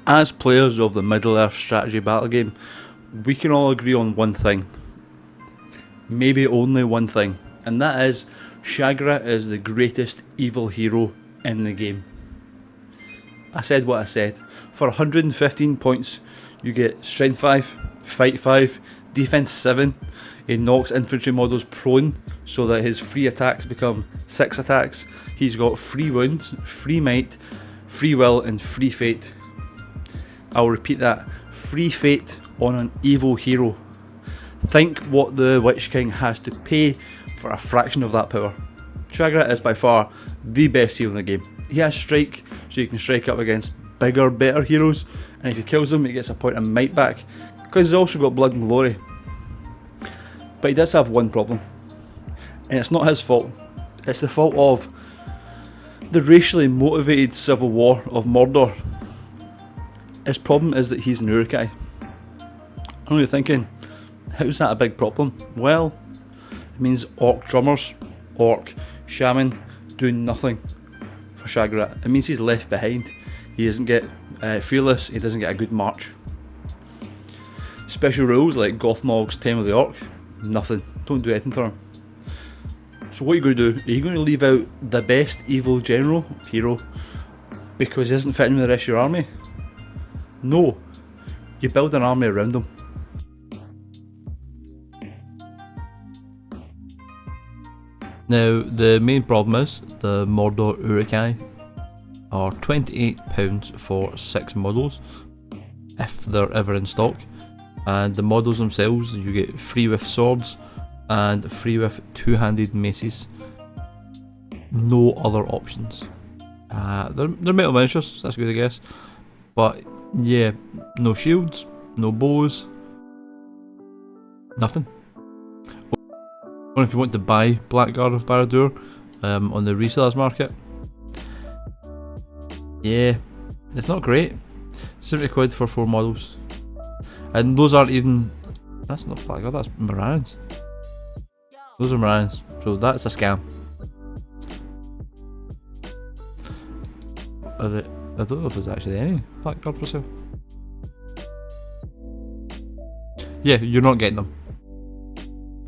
As players of the Middle-earth strategy battle game, we can all agree on one thing. Maybe only one thing, and that is Shagra is the greatest evil hero in the game. I said what I said. For 115 points, you get Strength 5, Fight 5, Defense 7. He knocks infantry models prone so that his free attacks become 6 attacks. He's got free wounds, free might, free will and free fate. I'll repeat that. Free fate on an evil hero. Think what the Witch King has to pay for a fraction of that power. Shagra is by far the best hero in the game. He has strike, so you can strike up against bigger, better heroes, and if he kills them, he gets a point of might back, because he's also got blood and glory. But he does have one problem, and it's not his fault. It's the fault of the racially motivated civil war of Mordor. His problem is that he's an Uruk-hai. I know you're thinking, how's that a big problem? Well, it means orc drummers, orc shaman do nothing for Shagra. It means he's left behind. He doesn't get fearless, he doesn't get a good march. Special rules like Gothmog's Tame of the Orc, nothing. Don't do anything for him. So what are you going to do? Are you going to leave out the best evil general, hero, because he isn't fitting with the rest of your army? No. You build an army around him. Now, the main problem is the Mordor Uruk-hai are £28 for 6 models, if they're ever in stock, and the models themselves you get free with swords and free with two-handed maces. No other options. They're metal miniatures, so that's good I guess, but yeah, no shields, no bows, nothing. Or if you want to buy Black Guard of Barad-Dur on the resellers market, yeah, it's not great. 70 quid for 4 models, and those aren't even, that's not Black Guard, that's Morans. Those are Morans, so that's a scam. I don't know if there's actually any Black Guard for sale. Yeah, you're not getting them.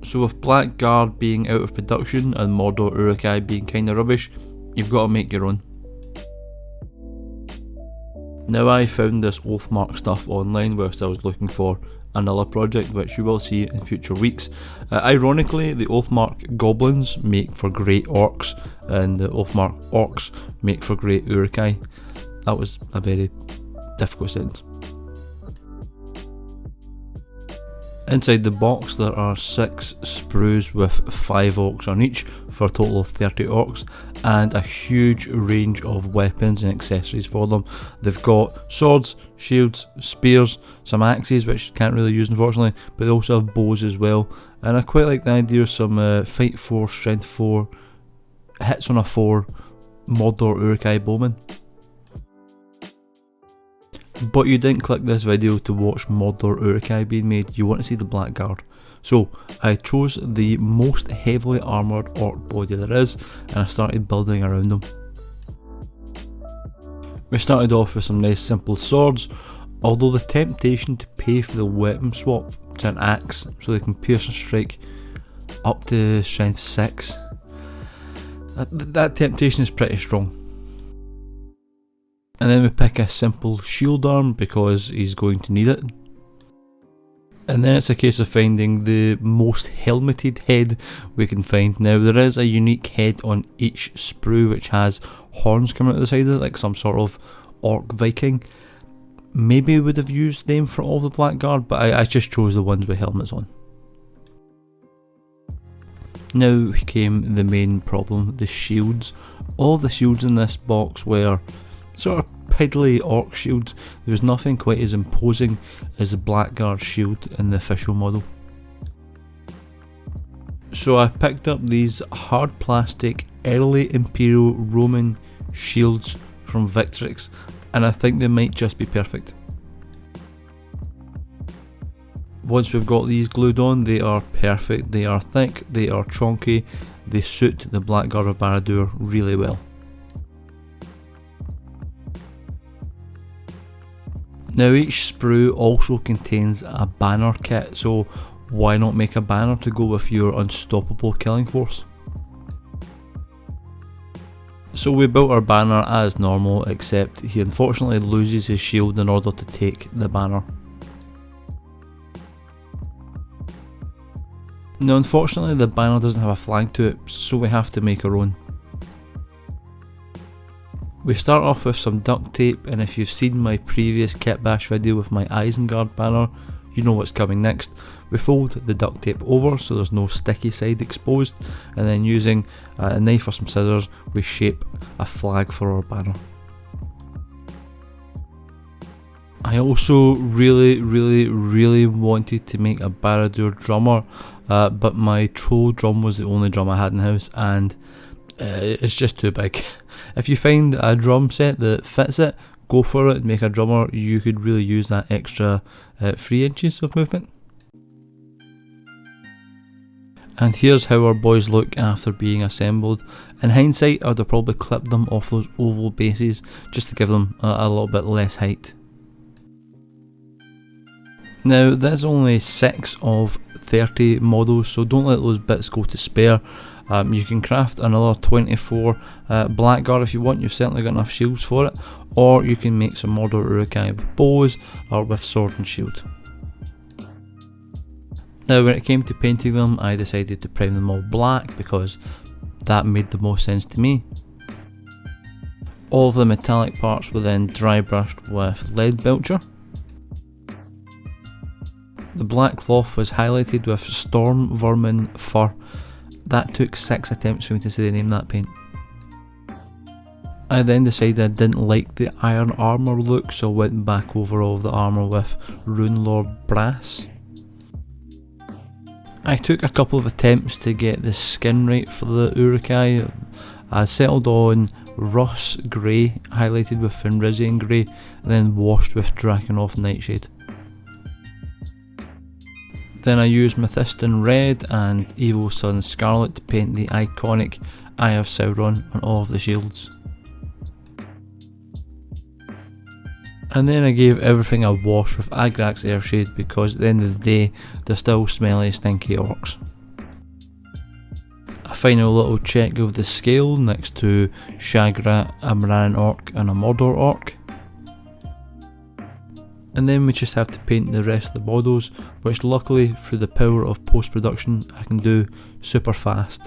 So with Black Guard being out of production and Mordor Uruk-hai being kinda rubbish, you've got to make your own. Now I found this Oathmark stuff online whilst I was looking for another project, which you will see in future weeks. Ironically, the Oathmark goblins make for great orcs, and the Oathmark orcs make for great Uruk-hai. That was a very difficult sentence. Inside the box there are 6 sprues with 5 orcs on each for a total of 30 orcs, and a huge range of weapons and accessories for them. They've got swords, shields, spears, some axes which can't really use unfortunately, but they also have bows as well, and I quite like the idea of some fight 4, strength 4, hits on a 4 Mordor Uruk-hai bowman. But you didn't click this video to watch Mordor Uruk-hai being made, you want to see the Black Guard. So I chose the most heavily armoured orc body there is, and I started building around them. We started off with some nice simple swords, although the temptation to pay for the weapon swap to an axe so they can pierce and strike up to strength 6, that temptation is pretty strong. And then we pick a simple shield arm because he's going to need it. And then it's a case of finding the most helmeted head we can find. Now there is a unique head on each sprue which has horns coming out the side of it, like some sort of orc Viking. Maybe we would have used them for all the Black Guard, but I just chose the ones with helmets on. Now came the main problem, the shields. All the shields in this box were sort of piddly orc shields. There was nothing quite as imposing as the Black Guard shield in the official model. So I picked up these hard plastic early Imperial Roman shields from Victrix, and I think they might just be perfect. Once we've got these glued on, they are perfect. They are thick, they are chonky, they suit the Black Guard of Barad-Dur really well. Now each sprue also contains a banner kit, so why not make a banner to go with your unstoppable killing force? So we built our banner as normal, except he unfortunately loses his shield in order to take the banner. Now unfortunately the banner doesn't have a flag to it, so we have to make our own. We start off with some duct tape, and if you've seen my previous kit bash video with my Isengard banner, you know what's coming next. We fold the duct tape over so there's no sticky side exposed, and then using a knife or some scissors we shape a flag for our banner. I also really wanted to make a Barad-Dur drummer, but my troll drum was the only drum I had in house, and it's just too big. If you find a drum set that fits it, go for it and make a drummer. You could really use that extra 3 inches of movement. And here's how our boys look after being assembled. In hindsight, I'd have probably clipped them off those oval bases just to give them a little bit less height. Now there's only 6 of 30 models, so don't let those bits go to spare. You can craft another 24 Black Guard if you want. You've certainly got enough shields for it, or you can make some Mordor Uruk-hai with bows or with sword and shield. Now when it came to painting them, I decided to prime them all black because that made the most sense to me. All of the metallic parts were then dry brushed with lead belcher. The black cloth was highlighted with Storm Vermin Fur. That took 6 attempts for me to say the name of that paint. I then decided I didn't like the iron armour look, so I went back over all of the armour with Runelord Brass. I took a couple of attempts to get the skin right for the Uruk-hai. I settled on Russ Grey, highlighted with Fenrisian Grey, and then washed with Drakenhof Nightshade. Then I used Mephiston Red and Evil Sun Scarlet to paint the iconic Eye of Sauron on all of the shields. And then I gave everything a wash with Agrax Airshade because at the end of the day they're still smelly, stinky orcs. A final little check of the scale next to Shagrat, a Moran Orc and a Mordor Orc. And then we just have to paint the rest of the models, which luckily through the power of post-production I can do super fast.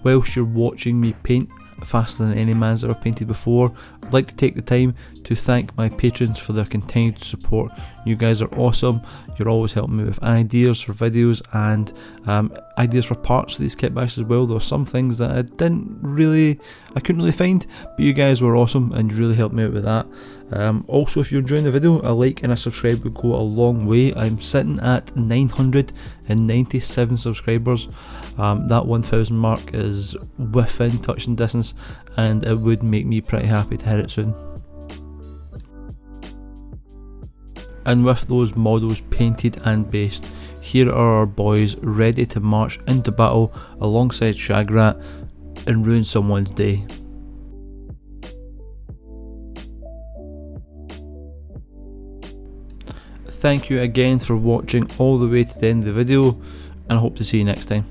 Whilst you're watching me paint faster than any man's ever painted before, I'd like to take the time to thank my patrons for their continued support. You guys are awesome. You're always helping me with ideas for videos and ideas for parts of these kit bashes as well. There were some things that I couldn't really find, but you guys were awesome and you really helped me out with that. Also, if you're enjoying the video, a like and a subscribe would go a long way. I'm sitting at 997 subscribers. That 1000 mark is within touching distance, and it would make me pretty happy to hit it soon. And with those models painted and based, here are our boys ready to march into battle alongside Shagrat and ruin someone's day. Thank you again for watching all the way to the end of the video, and I hope to see you next time.